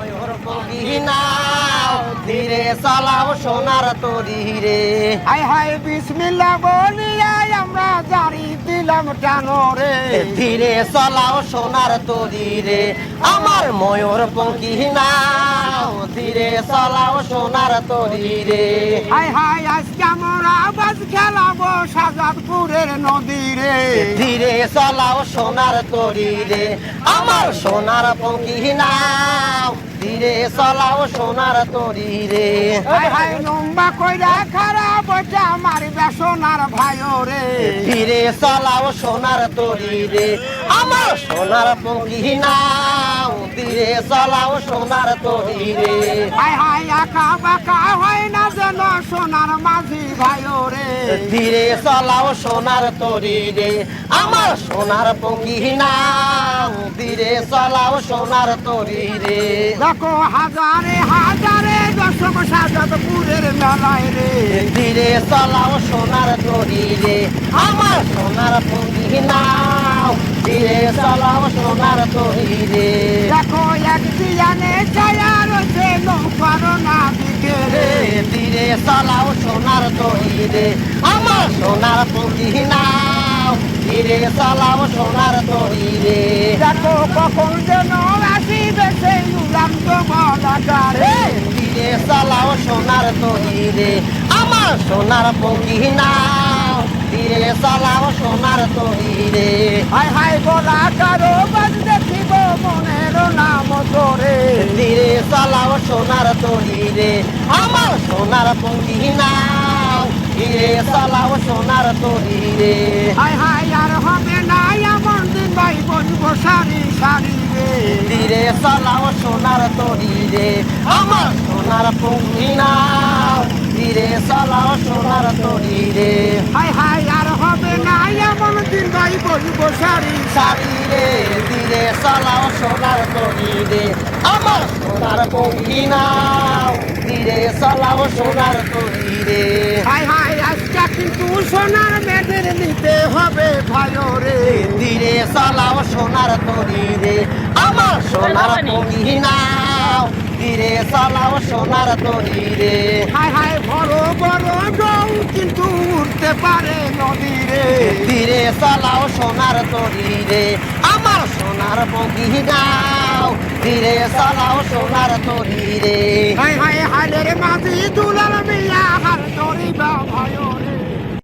ময়ূর পঙ্খী নাও ধীরে চালাও সোনার তরী রে। হায় হায় বিসমিল্লাহ বলিয়া আমরা জারি দিলাম টানো রে। ধীরে চালাও সোনার তরী রে আমার ময়ূর পঙ্খী নাও ধীরে চালাও সোনার তরী রে। হায় হায় আজকে আমরা বাজ খেলাবো সাজাদপুরের নদী রে। ধীরে চালাও সোনার তরী রে আমার সোনার পঙ্খী নাও ধীরে চালাও সোনার তরী রে। হায় হায় লম্বা কইরা খারাপ ওটা আমার বেসনার ভাইও রে। ধীরে চালাও সোনার তরী রে আমার সোনার পঙ্খী নাও ধীরে চালাও সোনার তরী রে। হায় হায় আঁকা বাঁকা হয় না যেন সোনার মাঝি ভাইও রে। ধীরে চালাও সোনার তরী রে আমার সোনার পঙ্খী নাও ধীরে চালাও সোনার তরী রে। দেখো হাজারে হাজারে দর্শক সাজাদপুরের মেলায় রে। ধীরে চালাও সোনার তরী রে আমার সোনার পঙ্খী নাও ধীরে চালাও সোনার তরী রে। দেখো এক দিয়ানে ছায়া রয়েছে নৌকার নাবিকে রে। ধীরে চালাও সোনার তরী রে আমার সোনার পঙ্খী নাও ধীরে চালাও সোনার তরী রে। দেখো কখন যেন আসিবে সেই উড়ান্ত বলাটা রে। ধীরে চালাও সোনার তরী রে আমার সোনার পঙ্খী নাও ধীরে চালাও সোনার তরী রে। হায় হায় বলা কারো বাজ দেখিব মনের নাম তোরে। ধীরে চালাও সোনার তরী রে আমার সোনার পঙ্খী নাও ধীরে চালাও সোনার তরী রে। হায় হায় আর হবে না এমন দিন ভাই বলবো সারি সারি রে। ধীরে চালাও সোনার তরী রে আমার সোনার পঙ্খী নাও ধীরে চালাও সোনার তরী রে। হায় হায় আর হবে না এমন দিন ভাই বলবো সারি সারি রে ধীরে চালাও সোনার তরী রে আমার সোনার পঙ্খী নাও ধীরে চালাও সোনার তরী রে। হায় হায় আজকে কিন্তু সোনার মেয়েদের নিতে হবে ভাইও রে। ধীরে চালাও সোনার তরী রে আমার সোনার পঙ্খী নাও ধীরে চালাও সোনার তরী রে। হায় হায় বড় বড় ডৌ কিন্তু উঠতে পারে নদী রে। ধীরে চালাও সোনার তরী রে আমার সোনার পঙ্খী নাও ধীরে চালাও সোনার তরী রে। হায় হায় হালের মাঝি দুলাল মিয়া হার ধরিবা ভাইও রে।